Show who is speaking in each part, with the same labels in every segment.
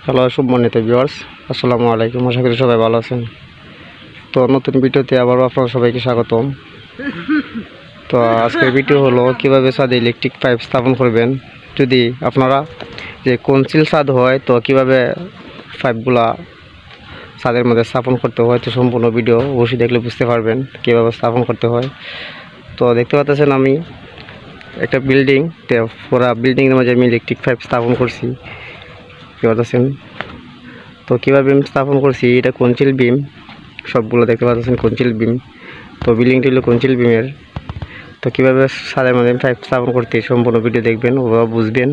Speaker 1: Hello সম্মানিত viewers, আসসালামু আলাইকুম। আশা করি সবাই ভালো আছেন। তো নতুন ভিডিওতে আবারও আপনারা সবাইকে স্বাগতম। তো আজকের ভিডিও হলো কিভাবে ছাদে ইলেকট্রিক পাইপ স্থাপন করবেন। যদি আপনারা যে কনসিল ছাদ হয় তো কিভাবে পাইপগুলা ছাদের মধ্যে স্থাপন করতে হয়, তো সম্পূর্ণ ভিডিও অবশ্যই দেখলে বুঝতে পারবেন কীভাবে স্থাপন করতে হয়। তো দেখতে পাচ্ছেন আমি একটা বিল্ডিং, পুরা বিল্ডিংয়ের মাঝে আমি ইলেকট্রিক পাইপ স্থাপন করছি। কি পাচ্ছেন তো কীভাবে বিম স্থাপন করছি, এটা কনচিল বিম, সবগুলো দেখতে পাচ্ছেন কনচিল বিম। তো বিল্ডিংটি হলো কনচিল বিমের। তো কীভাবে ছাদের মধ্যে পাইপ স্থাপন করতে সম্পূর্ণ ভিডিও দেখবেন ও বুঝবেন।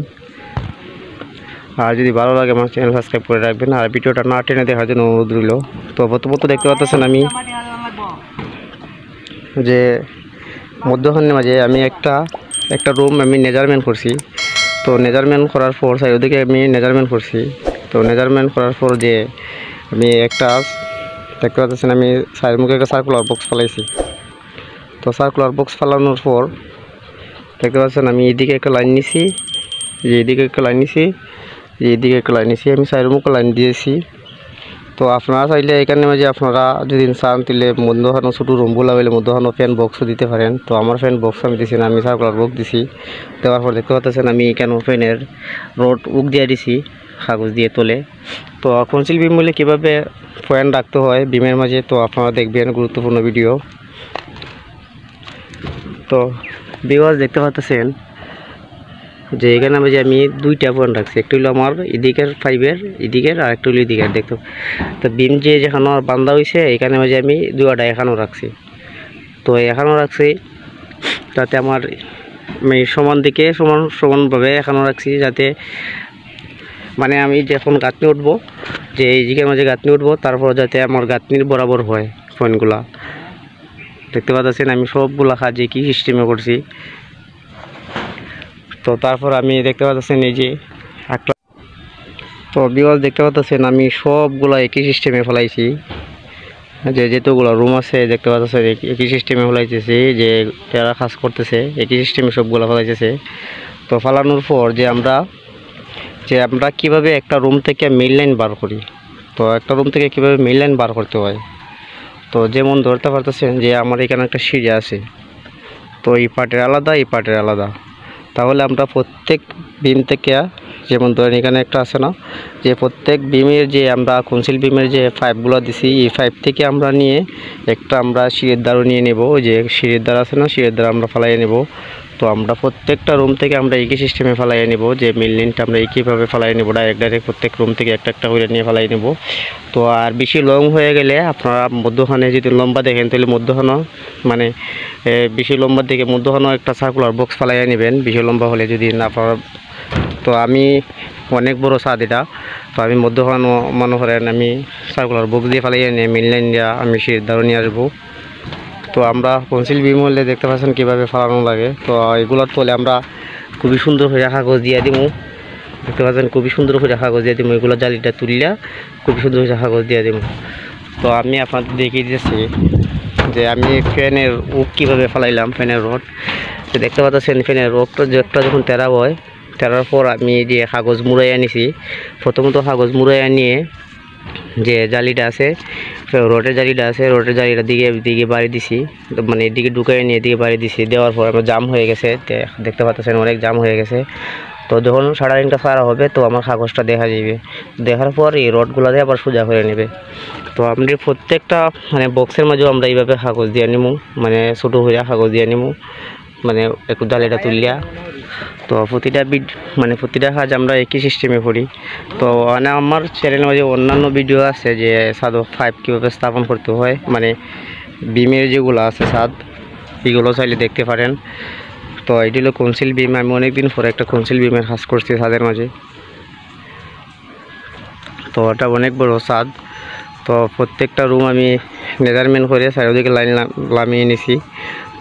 Speaker 1: আর যদি ভালো লাগে আমার চ্যানেল সাবস্ক্রাইব করে রাখবেন, আর ভিডিওটা না টেনে দেখার জন্য অনুরোধ রইল। তো প্রথমত দেখতে পাচ্ছেন আমি যে মধ্যখানের মাঝে আমি একটা রুম আমি মেজারমেন্ট করছি। তো মেজারমেন্ট করার পর ওদিকে আমি মেজারমেন্ট করছি। তো মেজারমেন্ট করার পর যে আমি একটা দেখতে পাচ্ছেন আমি সাইড মুখে একটা সার্কুলার বক্স ফেলাইছি। তো সার্কুলার বক্স ফেলানোর পর দেখতে পাচ্ছেন আমি এদিকে একটা লাইন নিছি, এদিকে একটা লাইন নিছি, আমি সাইড মুখে লাইন দিয়েছি। তো আপনারা চাইলে এখানে মাঝে আপনারা যদি চান তাহলে মধ্যখানো ছোটো রুমগুলো হইলে মধ্যখানো ফ্যান বক্সও দিতে পারেন। তো আমার ফ্যান বক্স আমি দিছি না, আমি সার্কুলার বক্স দিছি। দেওয়ার পর দেখতে পাচ্ছেন আমি কেন ফ্যানের রড উক দিয়ে দিছি কাগজ দিয়ে তোলে। তো কনসিল বিম বলে কীভাবে ফ্যান রাখতে হয় বিমের মাঝে, তো আপনারা দেখবেন গুরুত্বপূর্ণ ভিডিও। তো ভিউয়ার্স দেখতে পাচ্ছেন যে এখানে মাঝে আমি দুইটা ফ্যান রাখছি, একটা হলো আমার এদিকের ফাইভের এদিকের, আর একটা হলো এদিকের। দেখতো তো বিম যে যেখানে বান্ধা হয়েছে এখানে মাঝে আমি দুয়াটা এখানেও রাখছি। তো এখানেও রাখছি যাতে আমার সমান দিকে সমানভাবে এখানেও রাখছি, যাতে মানে আমি যখন গাঁথনি উঠবো, যে এই দিকের মাঝে গাঁথনি উঠবো, তারপর যাতে আমার গাঁথনির বরাবর হয় ফ্যানগুলা। দেখতে পাচ্ছেন আমি সবগুলা কাজ কি সিস্টেমে করছি। তো তারপর আমি দেখতে পাচ্ছেন এই যে একটা, তো ভিউয়ার্স দেখতে পাচ্ছেন আমি সবগুলা একই সিস্টেমে ফেলাইছি। যে যেতগুলো রুম আছে দেখতে পাচ্ছেন একই সিস্টেমে ফেলাইতেছি, যে যারা কাজ করতেছে একই সিস্টেমে সবগুলো ফেলাইতেছে। তো ফেলানোর পর যে আমরা কিভাবে একটা রুম থেকে মেইন লাইন বার করি, তো একটা রুম থেকে কিভাবে মেইন লাইন বার করতে হয়। তো যেমন ধরতে পারতেছেন যে আমার এখানে একটা সিঁড়ি আছে, তো এই পার্টের আলাদা এই পার্টের আলাদা। তাহলে আমরা প্রত্যেক বিম থেকে, যেমন ধরেন এখানে একটা আছে না, যে প্রত্যেক বিমের যে আমরা কনসিল বিমের যে পাইপগুলো দিছি এই পাইপ থেকে আমরা নিয়ে একটা আমরা সিঁড়ির দ্বারও নিয়ে নেব, যে সিঁড়ির দ্বার আছে না, সিঁড়ির দ্বার আমরা ফেলাইয়ে নেব। তো আমরা প্রত্যেকটা রুম থেকে আমরা একই সিস্টেমে ফেলাইয়ে নেব, যে মেইন লাইনটা আমরা একইভাবে ফেলাইয়ে নেব, ডাইরেক্ট প্রত্যেক রুম থেকে একটা একটা করে নিয়ে ফেলাই নেব। তো আর বেশি লং হয়ে গেলে আপনারা মধ্যখানে যদি লম্বা দেখেন তাহলে মধ্যখানে মানে বেশি লম্বার দিকে মধ্যখানেও একটা সার্কুলার বক্স ফেলাইয়ে নেবেন, বেশি লম্বা হলে যদি না আপনারা। তো আমি অনেক বড় ছাদ এটা, তো আমি মধ্যখানে মনে করেন আমি সার্কুলার বক্স দিয়ে ফেলাইয়ে নিয়ে মেইন লাইন দিয়ে আমি সিঁড়ির দ্বারও নিয়ে আসবো। তো আমরা কনসিল বিম হলে দেখতে পাচ্ছেন কীভাবে ফেলানো লাগে। তো এগুলোর তলে আমরা খুবই সুন্দর করে কাগজ দিয়ে দিব, দেখতে পাচ্ছেন খুবই সুন্দর করে কাগজ দিয়ে দিব, এগুলো জালিটা তুললে খুবই সুন্দর করে কাগজ দিয়ে দিব। তো আমি আপনাদের দেখিয়ে দিয়েছি যে আমি ফ্যানের উক কীভাবে ফেলাইলাম, ফ্যানের রড। তো দেখতে পাচ্ছেন ফ্যানের রডটা যখন তেরা হয়, তেরার পর আমি যে কাগজ মুড়াইয়া নিছি, প্রথমত কাগজ মুড়াইয়া নিয়ে যে জালিটা আছে, রডের জালিটা আছে, রডের জালিটা দিকে বাড়ি দিছি, মানে এদিকে ঢুকাই নিয়ে এদিকে বাড়ি দিছি। দেওয়ার পর আমার জাম হয়ে গেছে, দেখতে পাচ্ছেন অনেক জাম হয়ে গেছে। তো যখন সারা দিনটা সারা হবে তো আমার কাগজটা দেখা যাবে, দেখার পর এই রডগুলো দিয়ে আবার সোজা করে নেবে। তো আমরা প্রত্যেকটা মানে বক্সের মাঝেও আমরা এইভাবে কাগজ দিয়ে নিব, মানে ছোটো হইয়া কাগজ দিয়ে নিব, মানে একটু জালিটা তুলিয়া। তো প্রতিটা কাজ আমরা একই সিস্টেমে করি। তো মানে আমার চ্যানেলের মাঝে অন্যান্য ভিডিও আছে যে ছাদ পাইপ কীভাবে স্থাপন করতে হয়, মানে বিমের যেগুলো আছে ছাদ, এগুলো চাইলে দেখতে পারেন। তো এটি হলো কনসিল বিম, আমি অনেকদিন পরে একটা কনসিল বিমের কাজ করছি ছাদের মাঝে। তো এটা অনেক বড় ছাদ। তো প্রত্যেকটা রুম আমি মেজারমেন্ট করে চারিদিকে লাইন লামিয়ে নিছি।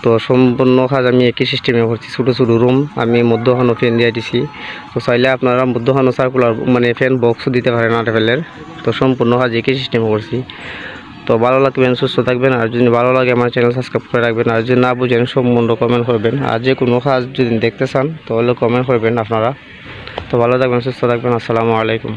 Speaker 1: তো সম্পূর্ণ কাজ আমি একই সিস্টেমে করছি, ছোটো ছোটো রুম আমি মধ্যখানো ফ্যান দিয়ে দিছি। তো চাইলে আপনারা মধ্যখানো সার্কুলার মানে ফ্যান বক্সও দিতে পারেন আর্টেফেলের। তো সম্পূর্ণ কাজ একই সিস্টেমে করছি। তো ভালো লাগবেন, সুস্থ থাকবেন। আর যদি ভালো লাগে আমার চ্যানেল সাবস্ক্রাইব করে রাখবেন। আর যদি না বুঝেন সম্পূর্ণ কমেন্ট করবেন। আর যে কোনো কাজ যদি দেখতে চান তাহলে কমেন্ট করবেন আপনারা। তো ভালো থাকবেন, সুস্থ থাকবেন। আসসালামু আলাইকুম।